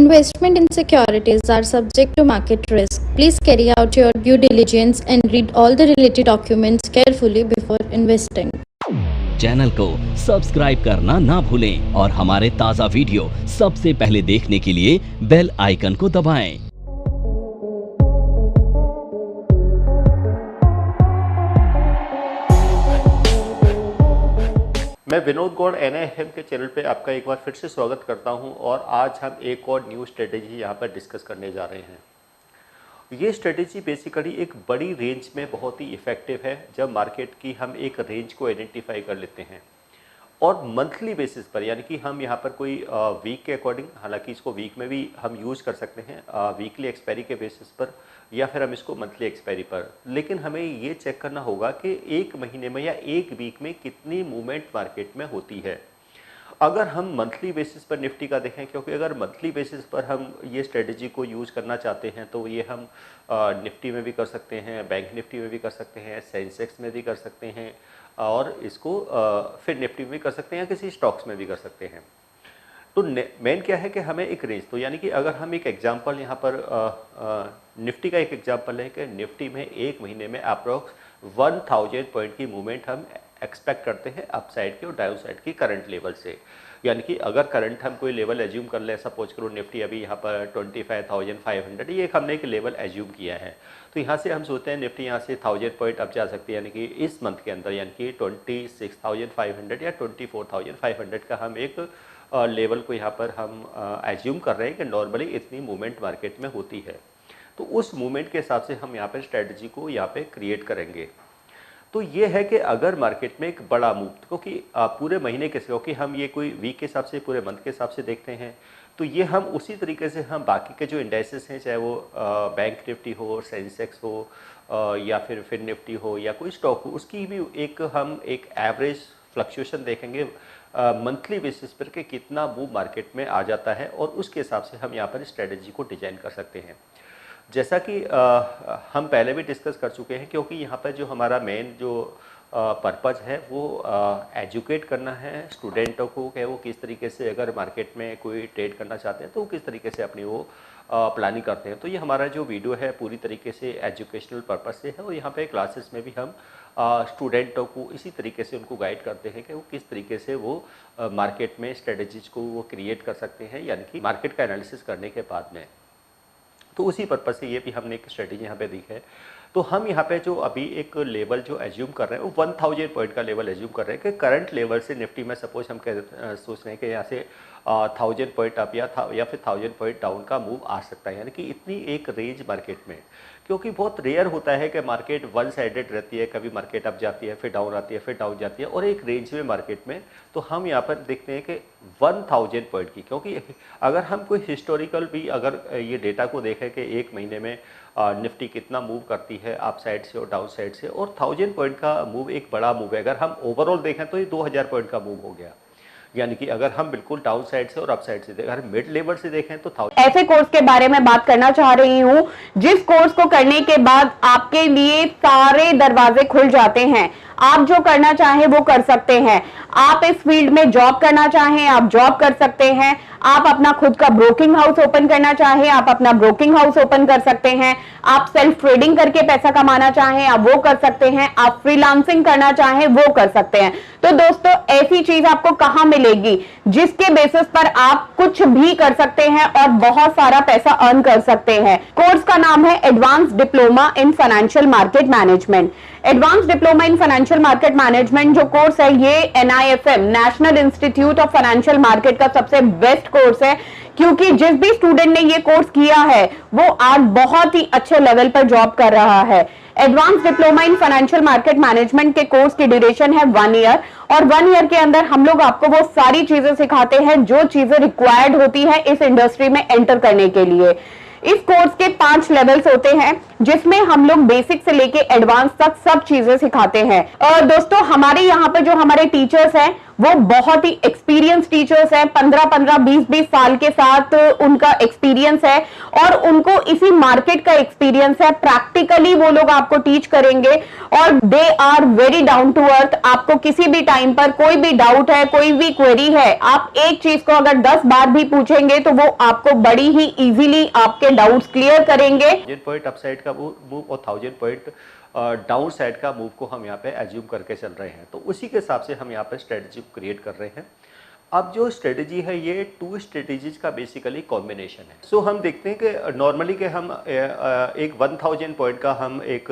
Investment in securities are subject to market risk. Please carry out your due diligence and read all the related documents carefully before investing. Channel को subscribe करना ना भूलें और हमारे ताज़ा video सबसे पहले देखने के लिए बेल आइकन को दबाएं। मैं विनोद गौड़ NIFM के चैनल पे आपका एक बार फिर से स्वागत करता हूं और आज हम एक और न्यू स्ट्रेटेजी यहां पर डिस्कस करने जा रहे हैं। ये स्ट्रेटेजी बेसिकली एक बड़ी रेंज में बहुत ही इफ़ेक्टिव है जब मार्केट की हम एक रेंज को आइडेंटिफाई कर लेते हैं और मंथली बेसिस पर, यानी कि हम यहाँ पर कोई वीक के अकॉर्डिंग, हालांकि इसको वीक में भी हम यूज़ कर सकते हैं, वीकली एक्सपायरी के बेसिस पर, या फिर हम इसको मंथली एक्सपायरी पर, लेकिन हमें ये चेक करना होगा कि एक महीने में या एक वीक में कितनी मूवमेंट मार्केट में होती है। अगर हम मंथली बेसिस पर निफ्टी का देखें, क्योंकि अगर मंथली बेसिस पर हम ये स्ट्रेटजी को यूज़ करना चाहते हैं तो ये हम निफ्टी में भी कर सकते हैं, बैंक निफ्टी में भी कर सकते हैं, सेंसेक्स में भी कर सकते हैं और इसको फिर निफ्टी में भी कर सकते हैं या किसी स्टॉक्स में भी कर सकते हैं। तो मेन क्या है कि हमें एक रेंज, तो यानी कि अगर हम एक एग्जांपल यहाँ पर निफ्टी का एक एग्जांपल है कि निफ्टी में एक महीने में अप्रॉक्स 1000 पॉइंट की मूवमेंट हम एक्सपेक्ट करते हैं अपसाइड की और डाउन साइड की करंट लेवल से। यानी कि अगर करंट हम कोई लेवल एज्यूम कर ले, सपोज करो निफ्टी अभी यहाँ पर 25,500, ये एक हमने एक लेवल एज्यूम किया है, तो यहाँ से हम सोचते हैं निफ्टी यहाँ से 1000 पॉइंट अब जा सकती है, यानी कि इस मंथ के अंदर, यानी कि 26,500 या 24,500 का हम एक लेवल को यहाँ पर हम एज्यूम कर रहे हैं कि नॉर्मली इतनी मूवमेंट मार्केट में होती है। तो उस मूवमेंट के हिसाब से हम यहाँ पर स्ट्रेटजी को यहाँ पे क्रिएट करेंगे। तो ये है कि अगर मार्केट में एक बड़ा मूव, क्योंकि पूरे महीने के, क्योंकि हम ये कोई वीक के हिसाब से, पूरे मंथ के हिसाब से देखते हैं, तो ये हम उसी तरीके से हम बाकी के जो इंडेक्सेस हैं, चाहे वो बैंक निफ्टी हो, सेंसेक्स हो या फिर निफ्टी हो या कोई स्टॉक हो, उसकी भी हम एक एवरेज फ्लक्चुएशन देखेंगे मंथली बेसिस पर कि कितना मूव मार्केट में आ जाता है और उसके हिसाब से हम यहाँ पर स्ट्रेटजी को डिजाइन कर सकते हैं। जैसा कि हम पहले भी डिस्कस कर चुके हैं, क्योंकि यहाँ पर जो हमारा मेन जो पर्पज़ है वो एजुकेट करना है स्टूडेंटों को कि वो किस तरीके से अगर मार्केट में कोई ट्रेड करना चाहते हैं तो वो किस तरीके से अपनी वो प्लानिंग करते हैं। तो ये हमारा जो वीडियो है पूरी तरीके से एजुकेशनल पर्पज़ से है और यहाँ पे क्लासेस में भी हम स्टूडेंटों को इसी तरीके से उनको गाइड करते हैं कि वो किस तरीके से वो मार्केट में स्ट्रेटजीज को वो क्रिएट कर सकते हैं, यानी कि मार्केट का एनालिसिस करने के बाद में। तो उसी पर्पज़ से ये भी हमने एक स्ट्रेटजी यहाँ पे दी है। तो हम यहाँ पे जो अभी एक लेवल जो एज्यूम कर रहे हैं वो 1000 पॉइंट का लेवल एज्यूम कर रहे हैं कि करंट लेवल से निफ्टी में सपोज हम सोच रहे हैं कि यहाँ से 1000 पॉइंट अप या फिर 1000 पॉइंट डाउन का मूव आ सकता है, यानी कि इतनी एक रेंज मार्केट में, क्योंकि बहुत रेयर होता है कि मार्केट वन साइडेड रहती है, कभी मार्केट अप जाती है फिर डाउन आती है फिर डाउन जाती है और एक रेंज में मार्केट में। तो हम यहाँ पर देखते हैं कि 1000 पॉइंट की, क्योंकि अगर हम कोई हिस्टोरिकल भी अगर ये डेटा को देखें कि एक महीने में निफ्टी कितना मूव करती है अप साइड से और डाउन साइड से, और 1000 पॉइंट का मूव एक बड़ा मूव है। अगर हम ओवरऑल देखें तो ये 2000 पॉइंट का मूव हो गया, यानी कि अगर हम बिल्कुल डाउन साइड से और अप साइड से अगर मिड लेवल से देखें तो 1000। ऐसे कोर्स के बारे में बात करना चाह रही हूं जिस कोर्स को करने के बाद आपके लिए सारे दरवाजे खुल जाते हैं, आप जो करना चाहें वो कर सकते हैं। आप इस फील्ड में जॉब करना चाहें आप जॉब कर सकते हैं, आप अपना खुद का ब्रोकिंग हाउस ओपन करना चाहें आप अपना ब्रोकिंग हाउस ओपन कर सकते हैं, आप सेल्फ ट्रेडिंग करके पैसा कमाना चाहें आप वो कर सकते हैं, आप फ्रीलांसिंग करना चाहें वो कर सकते हैं। तो दोस्तों ऐसी चीज आपको कहां मिलेगी जिसके बेसिस पर आप कुछ भी कर सकते हैं और बहुत सारा पैसा अर्न कर सकते हैं। कोर्स का नाम है advance diploma in financial market management. Advance diploma in financial market management जो कोर्स है ये NIFM national institute of financial market का सबसे बेस्ट कोर्स है, क्योंकि जिस भी स्टूडेंट ने ये कोर्स किया है वो आज बहुत ही अच्छे लेवल पर जॉब कर रहा है। Advance diploma in financial market management के कोर्स की ड्यूरेशन है 1 ईयर और 1 ईयर के अंदर हम लोग आपको वो सारी चीजें सिखाते हैं जो चीजें रिक्वायर्ड होती है इस इंडस्ट्री में एंटर करने के लिए। इस कोर्स के 5 लेवल्स होते हैं जिसमें हम लोग बेसिक से लेके एडवांस तक सब चीजें सिखाते हैं। और दोस्तों हमारे यहाँ पर जो हमारे टीचर्स हैं वो बहुत ही एक्सपीरियंस टीचर्स हैं, 15-15, 20-20 साल के साथ उनका एक्सपीरियंस है और उनको इसी मार्केट का एक्सपीरियंस है। प्रैक्टिकली वो लोग आपको टीच करेंगे और they are very down to earth. आपको किसी भी टाइम पर कोई भी डाउट है, कोई भी क्वेरी है, आप एक चीज को अगर 10 बार भी पूछेंगे तो वो आपको बड़ी ही इजीली आपके डाउट्स क्लियर करेंगे। 1000 पॉइंट अपसाइड का मूव और 1000 पॉइंट डाउन साइड का मूव को हम यहाँ पे एज्यूम करके चल रहे हैं, तो उसी के हिसाब से हम यहाँ पे स्ट्रेटजी को क्रिएट कर रहे हैं। अब जो स्ट्रेटजी है ये 2 स्ट्रेटजीज का बेसिकली कॉम्बिनेशन है। सो हम देखते हैं कि नॉर्मली के हम एक 1000 पॉइंट का हम एक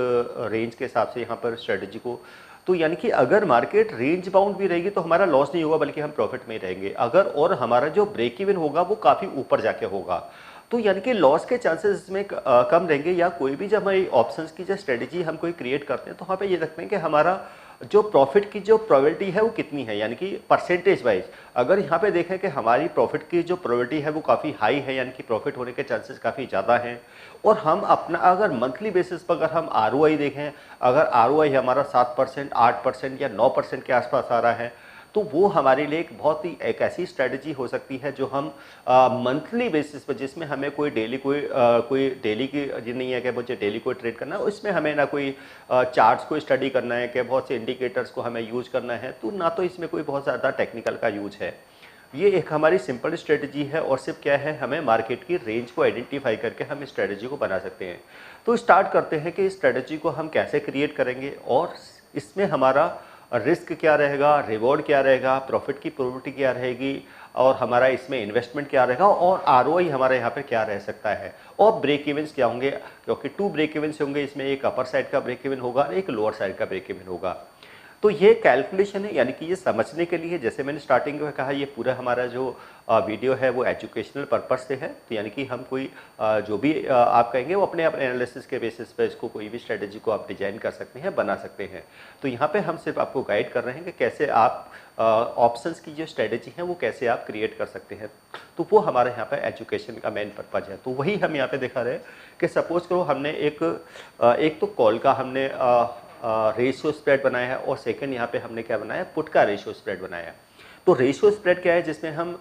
रेंज के हिसाब से यहाँ पर स्ट्रेटजी को, तो यानी कि अगर मार्केट रेंज बाउंड भी रहेगी तो हमारा लॉस नहीं होगा बल्कि हम प्रॉफिट में ही रहेंगे। अगर और हमारा जो ब्रेक इवन होगा वो काफ़ी ऊपर जाके होगा, तो यानी कि लॉस के चांसेस इसमें कम रहेंगे। या कोई भी जब हमारी ऑप्शंस की जो स्ट्रेटजी हम कोई क्रिएट करते हैं तो वहाँ पे ये रखते हैं कि हमारा जो प्रॉफिट की जो प्रोबेबिलिटी है वो कितनी है, यानी कि परसेंटेज वाइज। अगर यहाँ पे देखें कि हमारी प्रॉफिट की जो प्रोबेबिलिटी है वो काफ़ी हाई है, यानी कि प्रॉफिट होने के चांसेस काफ़ी ज़्यादा हैं, और हम अपना अगर मंथली बेसिस पर अगर हम ROI देखें, अगर ROI हमारा 7%, 8% या 9% के आसपास आ रहा है, तो वो हमारे लिए एक बहुत ही एक ऐसी स्ट्रेटजी हो सकती है जो हम मंथली बेसिस पर, जिसमें हमें कोई डेली कोई डेली की ये नहीं है कि मुझे डेली कोई ट्रेड करना है, उसमें हमें ना कोई चार्ट्स को स्टडी करना है कि बहुत से इंडिकेटर्स को हमें यूज करना है, तो ना तो इसमें कोई बहुत ज़्यादा टेक्निकल का यूज है। ये एक हमारी सिंपल स्ट्रेटजी है और सिर्फ क्या है, हमें मार्केट की रेंज को आइडेंटिफाई करके हम इस स्ट्रेटजी को बना सकते हैं। तो स्टार्ट करते हैं कि इस स्ट्रेटजी को हम कैसे क्रिएट करेंगे और इसमें हमारा रिस्क क्या रहेगा, रिवॉर्ड क्या रहेगा, प्रॉफिट की प्रोबेबिलिटी क्या रहेगी, और हमारा इसमें इन्वेस्टमेंट क्या रहेगा, और ROI हमारे यहाँ पे क्या रह सकता है, और ब्रेक इवेंट्स क्या होंगे, क्योंकि 2 ब्रेक इवेंट्स होंगे इसमें, एक अपर साइड का ब्रेक इवन होगा और एक लोअर साइड का ब्रेक इवन होगा। तो ये कैलकुलेशन है, यानी कि ये समझने के लिए, जैसे मैंने स्टार्टिंग में कहा, ये पूरा हमारा जो वीडियो है वो एजुकेशनल पर्पस से है। तो यानी कि हम कोई जो भी आप कहेंगे वो अपने एनालिसिस के बेसिस पे इसको कोई भी स्ट्रेटजी को आप डिजाइन कर सकते हैं, बना सकते हैं। तो यहाँ पे हम सिर्फ आपको गाइड कर रहे हैं कि कैसे आप ऑप्शंस की जो स्ट्रेटजी है वो कैसे आप क्रिएट कर सकते हैं। तो वो हमारे यहाँ पे एजुकेशन का मेन पर्पज है। तो वही हम यहाँ पे दिखा रहे हैं कि सपोज करो हमने एक तो कॉल का हमने रेशियो स्प्रेड बनाया है, और सेकंड यहाँ पे हमने क्या बनाया, पुट का रेशियो स्प्रेड बनाया है। तो रेशियो स्प्रेड क्या है, जिसमें हम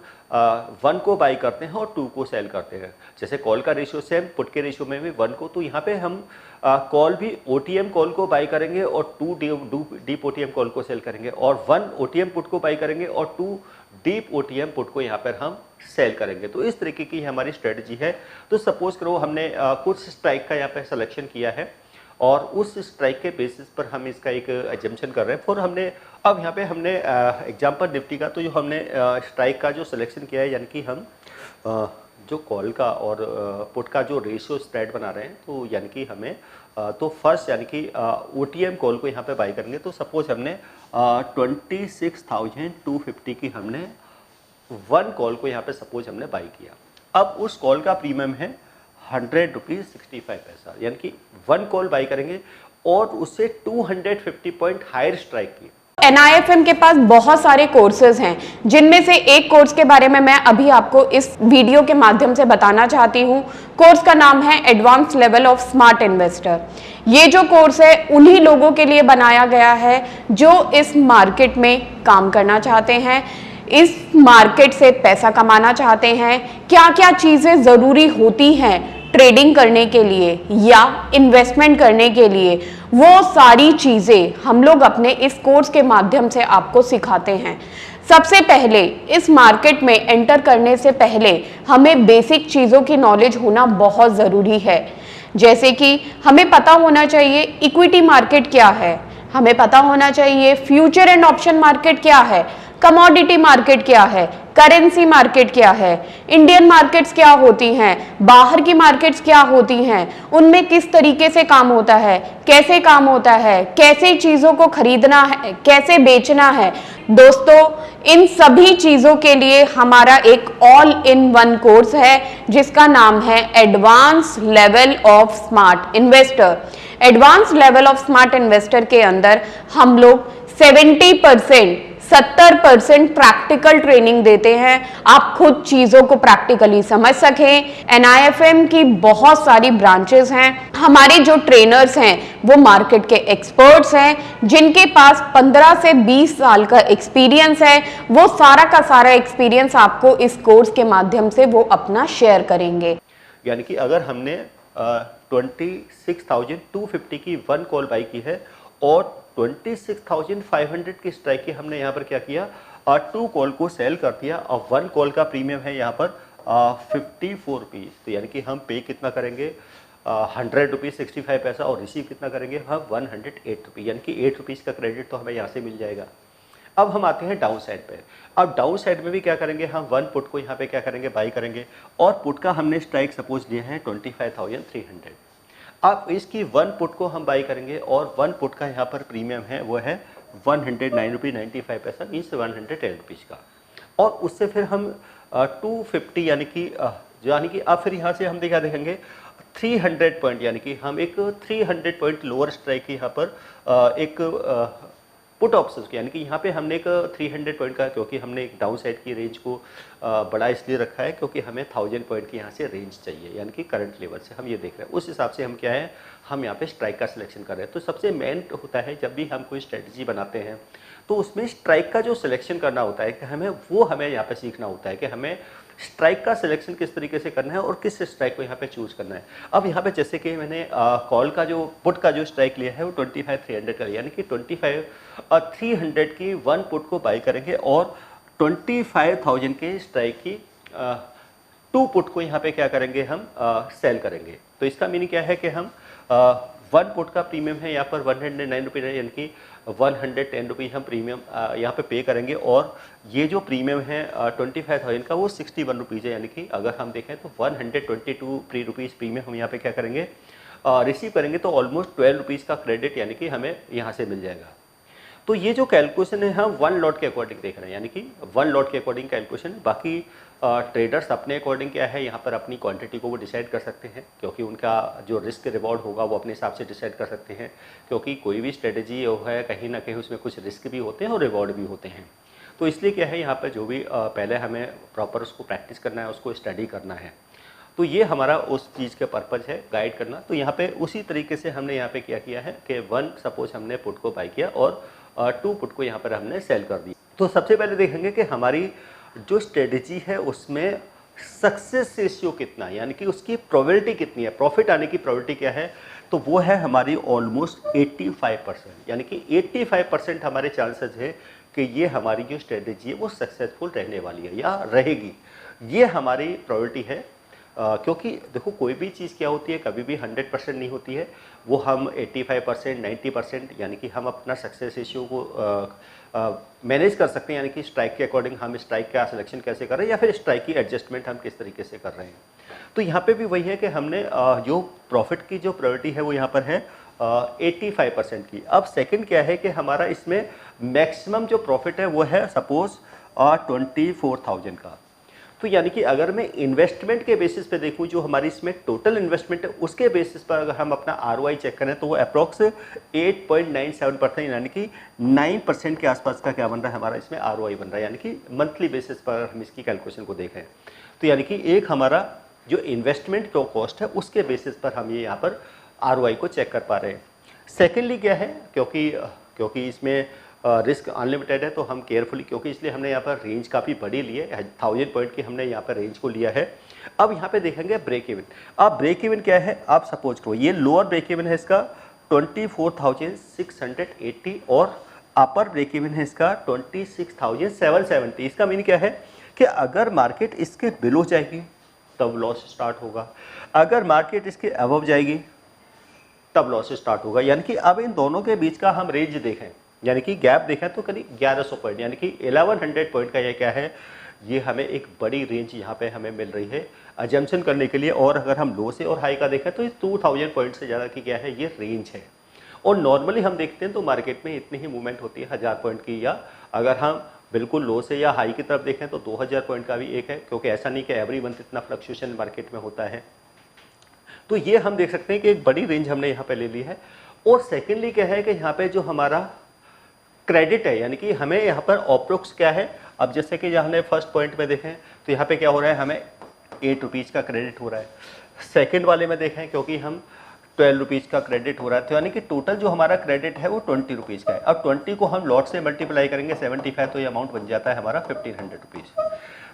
1 को बाई करते हैं और 2 को सेल करते हैं। जैसे कॉल का रेशियो सेम, पुट के रेशियो में भी 1 को, तो यहाँ पे हम कॉल भी OTM कॉल को बाई करेंगे और 2 डीप OTM कॉल को सेल करेंगे, और 1 OTM पुट को बाई करेंगे और 2 डीप OTM पुट को यहाँ पर हम सेल करेंगे। तो इस तरीके की हमारी स्ट्रेटजी है। तो सपोज करो हमने कुछ स्ट्राइक का यहाँ पे सिलेक्शन किया है और उस स्ट्राइक के बेसिस पर हम इसका एक एजम्पशन कर रहे हैं। फिर हमने अब यहाँ पे हमने एग्जांपल निफ्टी का, तो जो हमने स्ट्राइक का जो सिलेक्शन किया है, यानी कि हम जो कॉल का और पुट का जो रेशियो स्प्रेड बना रहे हैं, तो यानी कि हमें तो फर्स्ट यानी कि OTM कॉल को यहाँ पे बाई करेंगे। तो सपोज हमने 26,250 की हमने 1 कॉल को यहाँ पे सपोज हमने बाई किया। अब उस कॉल का प्रीमियम है 100 रुपीज़ 65 पैसा, यानी कि 1 कॉल बाई करेंगे और उससे 250 पॉइंट हायर स्ट्राइक की। NIFM के पास बहुत सारे कोर्सेज हैं, जिनमें से एक कोर्स के बारे में मैं अभी आपको इस वीडियो के माध्यम से बताना चाहती हूँ। कोर्स का नाम है advance level of smart investor. ये जो कोर्स है उन्हीं लोगों के लिए बनाया गया है जो इस मार्केट में काम करना चाहते हैं, इस मार्केट से पैसा कमाना चाहते हैं। क्या क्या चीजें जरूरी होती हैं ट्रेडिंग करने के लिए या इन्वेस्टमेंट करने के लिए, वो सारी चीजें हम लोग अपने इस कोर्स के माध्यम से आपको सिखाते हैं। सबसे पहले इस मार्केट में एंटर करने से पहले हमें बेसिक चीजों की नॉलेज होना बहुत जरूरी है। जैसे कि हमें पता होना चाहिए इक्विटी मार्केट क्या है, हमें पता होना चाहिए फ्यूचर एंड ऑप्शन मार्केट क्या है, कमोडिटी मार्केट क्या है, करेंसी मार्केट क्या है, इंडियन मार्केट्स क्या होती हैं, बाहर की मार्केट्स क्या होती हैं, उनमें किस तरीके से काम होता है, कैसे काम होता है, कैसे चीजों को खरीदना है, कैसे बेचना है। दोस्तों, इन सभी चीजों के लिए हमारा एक ऑल इन वन कोर्स है जिसका नाम है advance level of smart investor. Advance level of smart investor के अंदर हम लोग 70% 70% प्रैक्टिकल ट्रेनिंग देते हैं, आप खुद चीजों को प्रैक्टिकली समझ सकें। NIFM की बहुत सारी ब्रांचेस हैं। हमारे जो ट्रेनर्स हैं वो मार्केट के एक्सपर्ट्स हैं, जिनके पास 15 से 20 साल का एक्सपीरियंस है। वो सारा का सारा एक्सपीरियंस आपको इस कोर्स के माध्यम से वो अपना शेयर करेंगे। यानी कि अगर हमने 26,250 की 1 कॉल बाई की है और 26,500 की स्ट्राइक की हमने यहाँ पर क्या किया, 2 कॉल को सेल कर दिया और 1 कॉल का प्रीमियम है यहाँ पर 54 रुपीज़। तो यानी कि हम पे कितना करेंगे, 100 रुपीज़ 65 पैसा, और रिसीव कितना करेंगे हम 108 रुपीज़, यानी कि 8 रुपीज़ का क्रेडिट तो हमें यहाँ से मिल जाएगा। अब हम आते हैं डाउन साइड पे। अब डाउन साइड में भी क्या करेंगे, हम 1 पुट को यहाँ पे क्या करेंगे, बाई करेंगे, और पुट का हमने स्ट्राइक सपोज लिया है 25,300। अब इसकी 1 पुट को हम बाई करेंगे और 1 पुट का यहाँ पर प्रीमियम है वो है 109 रुपीज़ 95 पैसा, मीन्स 110 रुपीज़ का। और उससे फिर हम 250 यानी कि अब फिर यहाँ से हम क्या देखेंगे 300 पॉइंट, यानी कि हम एक 300 पॉइंट लोअर स्ट्राइक की यहाँ पर एक पुट ऑप्शन, यानी कि यहाँ पे हमने एक 300 पॉइंट का, क्योंकि हमने एक डाउन साइड की रेंज को बड़ा इसलिए रखा है क्योंकि हमें 1000 पॉइंट की यहाँ से रेंज चाहिए, यानी कि करंट लेवल से हम ये देख रहे हैं, उस हिसाब से हम क्या है, हम यहाँ पे स्ट्राइक का सिलेक्शन कर रहे हैं। तो सबसे मेन होता है जब भी हम कोई स्ट्रेटजी बनाते हैं तो उसमें स्ट्राइक का जो सिलेक्शन करना होता है कि हमें यहाँ पे सीखना होता है कि हमें स्ट्राइक का सिलेक्शन किस तरीके से करना है और किस स्ट्राइक को यहाँ पे चूज करना है। अब यहाँ पे जैसे कि मैंने कॉल का जो पुट का जो स्ट्राइक लिया है वो 25,300 का, यानी कि 25,300 की 1 पुट को बाई करेंगे और 25,000 के स्ट्राइक की 2 पुट को यहाँ पे क्या करेंगे, हम सेल करेंगे। तो इसका मीनिंग क्या है कि हम 1 पुट का प्रीमियम है यहाँ पर 109 रुपीज़ है, यानी कि 110 रुपीज़ हम प्रीमियम यहाँ पे पे करेंगे, और ये जो प्रीमियम है 25,000 का वो 61 रुपीज़ है, यानी कि अगर हम देखें तो 122 रुपीज़ प्रीमियम हम यहाँ पे क्या करेंगे, रिसीव करेंगे। तो ऑलमोस्ट 12 रुपीज़ का क्रेडिट यानी कि हमें यहाँ से मिल जाएगा। तो ये जो कैलकुलेशन है हम 1 लॉट के अकॉर्डिंग देख रहे हैं, यानी कि 1 लॉट के अकॉर्डिंग कैलकुलेशन। बाकी ट्रेडर्स अपने अकॉर्डिंग क्या है यहाँ पर अपनी क्वांटिटी को वो डिसाइड कर सकते हैं, क्योंकि उनका जो रिस्क रिवॉर्ड होगा वो अपने हिसाब से डिसाइड कर सकते हैं, क्योंकि कोई भी स्ट्रेटजी है कहीं ना कहीं उसमें कुछ रिस्क भी होते हैं और रिवॉर्ड भी होते हैं। तो इसलिए क्या है यहाँ पर जो भी पहले हमें प्रॉपर उसको प्रैक्टिस करना है, उसको स्टडी करना है। तो ये हमारा उस चीज़ का पर्पज़ है, गाइड करना। तो यहाँ पे उसी तरीके से हमने यहाँ पे क्या किया है कि 1 सपोज हमने पुट को बाई किया और 2 पुट को यहाँ पर हमने सेल कर दिया। तो सबसे पहले देखेंगे कि हमारी जो स्ट्रेटजी है उसमें सक्सेस रेशियो कितना है, यानी कि उसकी प्रोबेबिलिटी कितनी है, प्रॉफिट आने की प्रोबेबिलिटी क्या है। तो वो है हमारी ऑलमोस्ट 85%, यानी कि 85% हमारे चांसेस है कि ये हमारी जो स्ट्रेटजी है वो सक्सेसफुल रहने वाली है या रहेगी। ये हमारी प्रोबेबिलिटी है। क्योंकि देखो कोई भी चीज़ क्या होती है, कभी भी 100% नहीं होती है, वो हम 85%, 90%, यानी कि हम अपना सक्सेस रेशियो को मैनेज कर सकते हैं, यानी कि स्ट्राइक के अकॉर्डिंग हम स्ट्राइक का सिलेक्शन कैसे कर रहे हैं या फिर स्ट्राइक की एडजस्टमेंट हम किस तरीके से कर रहे हैं। तो यहाँ पे भी वही है कि हमने जो प्रॉफिट की जो प्रायोरिटी है वो यहाँ पर है 85% की। अब सेकंड क्या है कि हमारा इसमें मैक्सिमम जो प्रॉफिट है वो है सपोज 24,000 का। तो यानी कि अगर मैं इन्वेस्टमेंट के बेसिस पे देखूं, जो हमारी इसमें टोटल इन्वेस्टमेंट है उसके बेसिस पर अगर हम अपना ROI चेक करें तो वो अप्रॉक्स 8.97%, यानी कि 9% के आसपास का क्या बन रहा है हमारा इसमें ROI बन रहा है, यानी कि मंथली बेसिस पर हम इसकी कैलकुलेशन को देखें तो यानी कि एक हमारा जो इन्वेस्टमेंट जो कॉस्ट है उसके बेसिस पर हम ये यहाँ पर ROI को चेक कर पा रहे हैं। सेकेंडली क्या है, क्योंकि इसमें रिस्क अनलिमिटेड है तो हम केयरफुली, क्योंकि इसलिए हमने यहाँ पर रेंज काफ़ी बड़ी ली है, 1000 पॉइंट की हमने यहाँ पर रेंज को लिया है। अब यहाँ पे देखेंगे ब्रेक इवन। अब ब्रेक इवन क्या है, आप सपोज करो ये लोअर ब्रेक इवन है इसका 24,680 और अपर ब्रेक इवन है इसका 26,770। इसका मीनिंग क्या है कि अगर मार्केट इसके बिलो जाएगी तब लॉस स्टार्ट होगा, अगर मार्केट इसके अबव जाएगी तब लॉस स्टार्ट होगा। यानी कि अब इन दोनों के बीच का हम रेंज देखें, यानी कि गैप देखें तो करीब 1100 पॉइंट, यानी कि 1100 पॉइंट का ये क्या है, ये हमें एक बड़ी रेंज यहाँ पे हमें मिल रही है अजम्पशन करने के लिए। और अगर हम लो से और हाई का देखें तो ये 2000 पॉइंट से ज़्यादा की क्या है, ये रेंज है। और नॉर्मली हम देखते हैं तो मार्केट में इतनी ही मूवमेंट होती है 1000 पॉइंट की, या अगर हम बिल्कुल लो से या हाई की तरफ देखें तो 2000 पॉइंट का भी एक है, क्योंकि ऐसा नहीं कि एवरी मंथ इतना फ्लक्चुएशन मार्केट में होता है। तो ये हम देख सकते हैं कि एक बड़ी रेंज हमने यहाँ पे ले ली है। और सेकेंडली क्या है कि यहाँ पे जो हमारा क्रेडिट है, यानी कि हमें यहाँ पर ऑप्रोक्स क्या है। अब जैसे कि यहाँ हमने फर्स्ट पॉइंट में देखें तो यहाँ पे क्या हो रहा है, हमें 8 रुपीज़ का क्रेडिट हो रहा है। सेकंड वाले में देखें क्योंकि हम 12 रुपीज़ का क्रेडिट हो रहा है, तो यानी कि टोटल जो हमारा क्रेडिट है वो 20 रुपीज़ का है। अब 20 को हम लॉट से मल्टीप्लाई करेंगे 75, तो ये अमाउंट बन जाता है हमारा 1500 रुपीज़।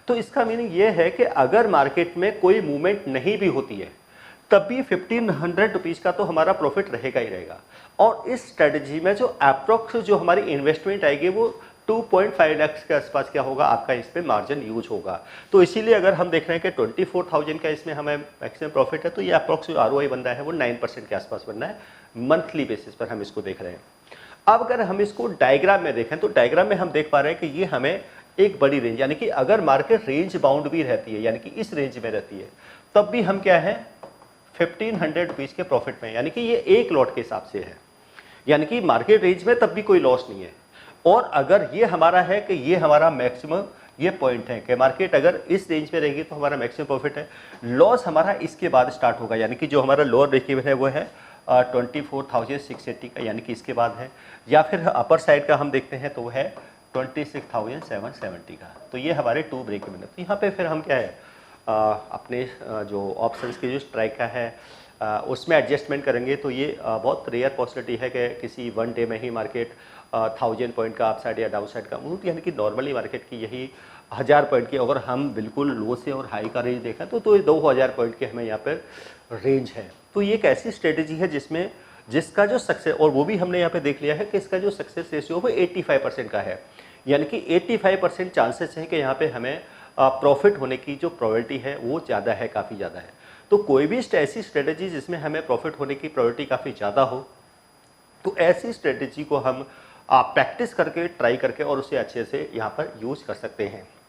तो इसका मीनिंग ये है कि अगर मार्केट में कोई मूवमेंट नहीं भी होती है तब भी 1500 रुपीज़ का तो हमारा प्रॉफिट रहेगा ही रहेगा। और इस स्ट्रेटजी में जो अप्रोक्स जो हमारी इन्वेस्टमेंट आएगी वो 2.5 लाख के आसपास क्या होगा, आपका इस पे मार्जिन यूज होगा। तो इसीलिए अगर हम देख रहे हैं कि 24,000 का इसमें हमें मैक्सिमम प्रॉफिट है, तो ये अप्रोक्स जो ROI बन रहा है वो 9% के आसपास बन रहा है, मंथली बेसिस पर हम इसको देख रहे हैं। अब अगर हम इसको डायग्राम में देखें तो डायग्राम में हम देख पा रहे हैं कि ये हमें एक बड़ी रेंज, यानी कि अगर मार्केट रेंज बाउंड भी रहती है, यानी कि इस रेंज में रहती है, तब भी हम क्या है 1500 रुपीज़ के प्रॉफिट में, यानी कि ये एक लॉट के हिसाब से है, यानी कि मार्केट रेंज में तब भी कोई लॉस नहीं है। और अगर ये हमारा है कि ये हमारा मैक्सिमम ये पॉइंट है कि मार्केट अगर इस रेंज में रहेगी तो हमारा मैक्सिमम प्रॉफिट है, लॉस हमारा इसके बाद स्टार्ट होगा, यानी कि जो हमारा लोअर ब्रेक इवन है वो है 24,680 का, यानी कि इसके बाद है। या फिर अपर साइड का हम देखते हैं तो वो है 26,770 का। तो ये हमारे 2 ब्रेक इवन है। तो यहाँ पे फिर हम क्या है अपने जो ऑप्शंस के जो स्ट्राइक का है उसमें एडजस्टमेंट करेंगे। तो ये बहुत रेयर पॉसिबिलिटी है कि किसी वन डे में ही मार्केट 1000 पॉइंट का अपसाइड या डाउन साइड का मूव, यानी कि नॉर्मली मार्केट की यही 1000 पॉइंट की, अगर हम बिल्कुल लो से और हाई का रेंज देखें तो 2000 पॉइंट के हमें यहाँ पर रेंज है। तो ये एक ऐसी स्ट्रेटेजी है जिसका जो सक्सेस, और वो भी हमने यहाँ पे देख लिया है कि इसका जो सक्सेस रेशियो वो 85% का है, यानी कि 85% चांसेस है कि यहाँ पे हमें प्रॉफिट होने की जो प्रोबेबिलिटी है वो ज़्यादा है, काफ़ी ज़्यादा है। तो कोई भी ऐसी स्ट्रेटजी जिसमें हमें प्रॉफिट होने की प्रोबेबिलिटी काफ़ी ज़्यादा हो, तो ऐसी स्ट्रेटजी को हम प्रैक्टिस करके, ट्राई करके और उसे अच्छे से यहाँ पर यूज़ कर सकते हैं।